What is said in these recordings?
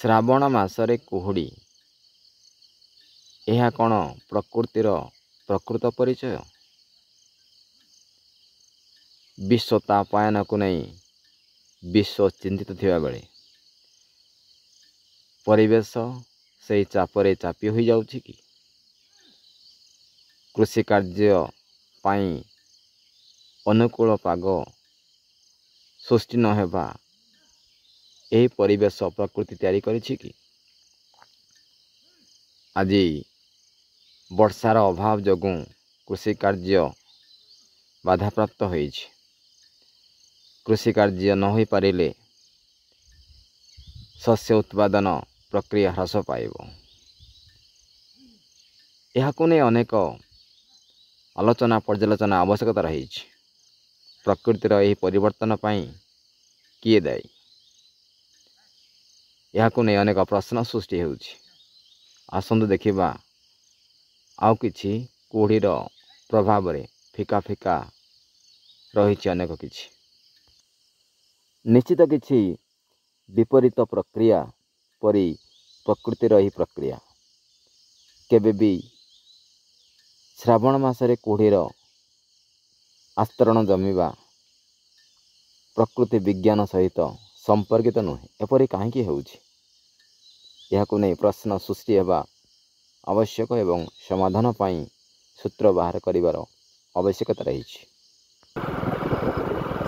ଶ୍ରାବଣ ମାସରେ କୁହୁଡ଼ି, ଏହା କ'ଣ ପ୍ରକୃତିର ପ୍ରକୃତ ପରିଚୟ? ବିଶ୍ୱ ତାପାୟନକୁ ନେଇ ବିଶ୍ୱ ଚିନ୍ତିତ ଥିବାବେଳେ ପରିବେଶ ସେହି ଚାପରେ ଚାପି ହୋଇଯାଉଛି କି? କୃଷି କାର୍ଯ୍ୟ ପାଇଁ ଅନୁକୂଳ ପାଗ ସୃଷ୍ଟି ନ ହେବା ଏହି ପରିବେଶ ପ୍ରକୃତି ତିଆରି କରିଛି କି? ଆଜି ବର୍ଷାର ଅଭାବ ଯୋଗୁଁ କୃଷି କାର୍ଯ୍ୟ ବାଧାପ୍ରାପ୍ତ ହୋଇଛି। କୃଷି କାର୍ଯ୍ୟ ନ ହୋଇପାରିଲେ ଶସ୍ୟ ଉତ୍ପାଦନ ପ୍ରକ୍ରିୟା ହ୍ରାସ ପାଇବ। ଏହାକୁ ନେଇ ଅନେକ ଆଲୋଚନା ପର୍ଯ୍ୟାଲୋଚନା ଆବଶ୍ୟକତା ରହିଛି। ପ୍ରକୃତିର ଏହି ପରିବର୍ତ୍ତନ ପାଇଁ କିଏ ଦାୟୀ? ଏହାକୁ ନେଇ ଅନେକ ପ୍ରଶ୍ନ ସୃଷ୍ଟି ହେଉଛି। ଆସନ୍ତୁ ଦେଖିବା ଆଉ କିଛି କୁହୁଡ଼ିର ପ୍ରଭାବରେ ଫିକା ଫିକା ରହିଛି ଅନେକ କିଛି। ନିଶ୍ଚିତ କିଛି ବିପରୀତ ପ୍ରକ୍ରିୟା ପରି ପ୍ରକୃତିର ଏହି ପ୍ରକ୍ରିୟା। କେବେ ବି ଶ୍ରାବଣ ମାସରେ କୁହୁଡ଼ିର ଆସ୍ତରଣ ଜମିବା ପ୍ରକୃତି ବିଜ୍ଞାନ ସହିତ ସମ୍ପର୍କିତ ନୁହେଁ। ଏପରି କାହିଁକି ହେଉଛି? ଏହାକୁ ନେଇ ପ୍ରଶ୍ନ ସୃଷ୍ଟି ହେବା ଆବଶ୍ୟକ ଏବଂ ସମାଧାନ ପାଇଁ ସୂତ୍ର ବାହାର କରିବାର ଆବଶ୍ୟକତା ରହିଛି।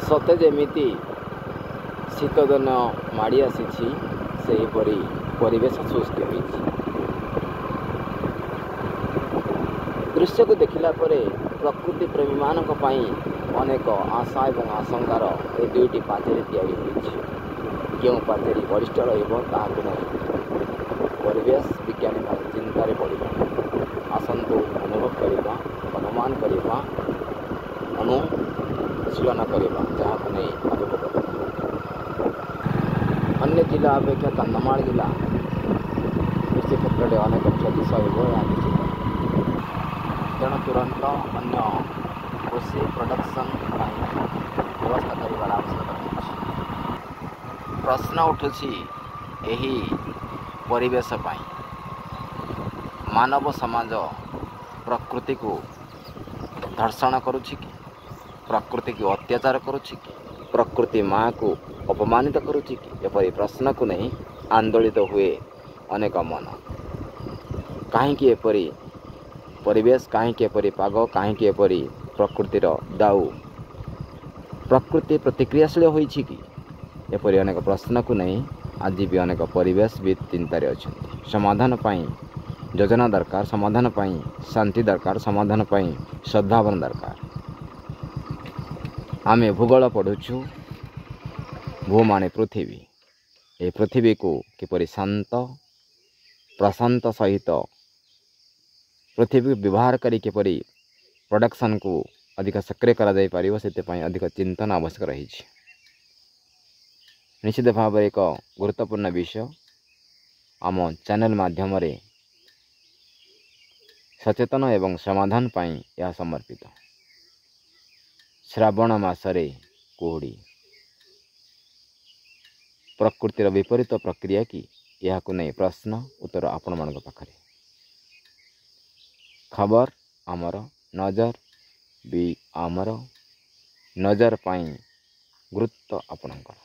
ସତେ ଯେମିତି ଶୀତଦିନ ମାଡ଼ି ଆସିଛି, ସେହିପରି ପରିବେଶ ସୃଷ୍ଟି ହୋଇଛି। ଦୃଶ୍ୟକୁ ଦେଖିଲା ପରେ ପ୍ରକୃତି ପ୍ରେମୀମାନଙ୍କ ପାଇଁ ଅନେକ ଆଶା ଏବଂ ଆଶଙ୍କାର ଏ ଦୁଇଟି ପାଚେରୀ ତିଆରି ହୋଇଛି। କେଉଁ ପାଚେରୀ ବଳିଷ୍ଠ ରହିବ ତାହାକୁ ନେଇ ପରିବେଶ ବିଜ୍ଞାନୀମାନେ ଚିନ୍ତାରେ ପଡ଼ିବା। ଆସନ୍ତୁ ଅନୁଭବ କରିବା, ଅନୁମାନ କରିବା, ଅନୁଶୀଳନ କରିବା, ଯାହାକୁ ନେଇ ଆଗକୁ ବଢ଼ିବା। ଅନ୍ୟ ଜିଲ୍ଲା ଅପେକ୍ଷା କନ୍ଧମାଳ ଜିଲ୍ଲା କୃଷି କ୍ଷେତ୍ରରେ ଅନେକ କ୍ଷତି ସହିବ, ଏହା ନିଶ୍ଚିତ। ତେଣୁ ତୁରନ୍ତ ଅନ୍ୟ କୃଷି ପ୍ରଡକ୍ସନ୍ ପାଇଁ ବ୍ୟବସ୍ଥା କରିବାର ଆବଶ୍ୟକତା ରହିଛି। ପ୍ରଶ୍ନ ଉଠୁଛି ଏହି ପରିବେଶ ପାଇଁ ମାନବ ସମାଜ ପ୍ରକୃତିକୁ ଧର୍ଷଣ କରୁଛି କି? ପ୍ରକୃତିକୁ ଅତ୍ୟାଚାର କରୁଛି କି? ପ୍ରକୃତି ମାଆକୁ ଅପମାନିତ କରୁଛି କି? ଏପରି ପ୍ରଶ୍ନକୁ ନେଇ ଆନ୍ଦୋଳିତ ହୁଏ ଅନେକ ମନ। କାହିଁକି ଏପରି ପରିବେଶ, କାହିଁକି ଏପରି ପାଗ, କାହିଁକି ଏପରି ପ୍ରକୃତିର ଦାଉ? ପ୍ରକୃତି ପ୍ରତିକ୍ରିୟାଶୀଳ ହୋଇଛି କି? ଏପରି ଅନେକ ପ୍ରଶ୍ନକୁ ନେଇ ଆଜି ବି ଅନେକ ପରିବେଶବିତ୍ ଚିନ୍ତାରେ ଅଛନ୍ତି। ସମାଧାନ ପାଇଁ ଯୋଜନା ଦରକାର, ସମାଧାନ ପାଇଁ ଶାନ୍ତି ଦରକାର, ସମାଧାନ ପାଇଁ ସଦ୍ଭାବନା ଦରକାର। ଆମେ ଭୂଗୋଳ ପଢ଼ୁଛୁ, ଭୂ ମାନେ ପୃଥିବୀ। ଏହି ପୃଥିବୀକୁ କିପରି ଶାନ୍ତ ପ୍ରଶାନ୍ତ ସହିତ ପୃଥିବୀକୁ ବ୍ୟବହାର କରି କିପରି ପ୍ରଡକ୍ସନ୍କୁ ଅଧିକ ସକ୍ରିୟ କରାଯାଇପାରିବ, ସେଥିପାଇଁ ଅଧିକ ଚିନ୍ତନ ଆବଶ୍ୟକ ରହିଛି। ନିଶ୍ଚିତ ଭାବରେ ଏକ ଗୁରୁତ୍ୱପୂର୍ଣ୍ଣ ବିଷୟ ଆମ ଚ୍ୟାନେଲ୍ ମାଧ୍ୟମରେ ସଚେତନ ଏବଂ ସମାଧାନ ପାଇଁ ଏହା ସମର୍ପିତ। ଶ୍ରାବଣ ମାସରେ କୁହୁଡ଼ି ପ୍ରକୃତିର ବିପରୀତ ପ୍ରକ୍ରିୟା କି? ଏହାକୁ ନେଇ ପ୍ରଶ୍ନ ଉତ୍ତର ଆପଣମାନଙ୍କ ପାଖରେ। ଖବର ଆମର, ନଜର ବି ଆମର। ନଜର ପାଇଁ ଗୁରୁତ୍ୱ ଆପଣଙ୍କର।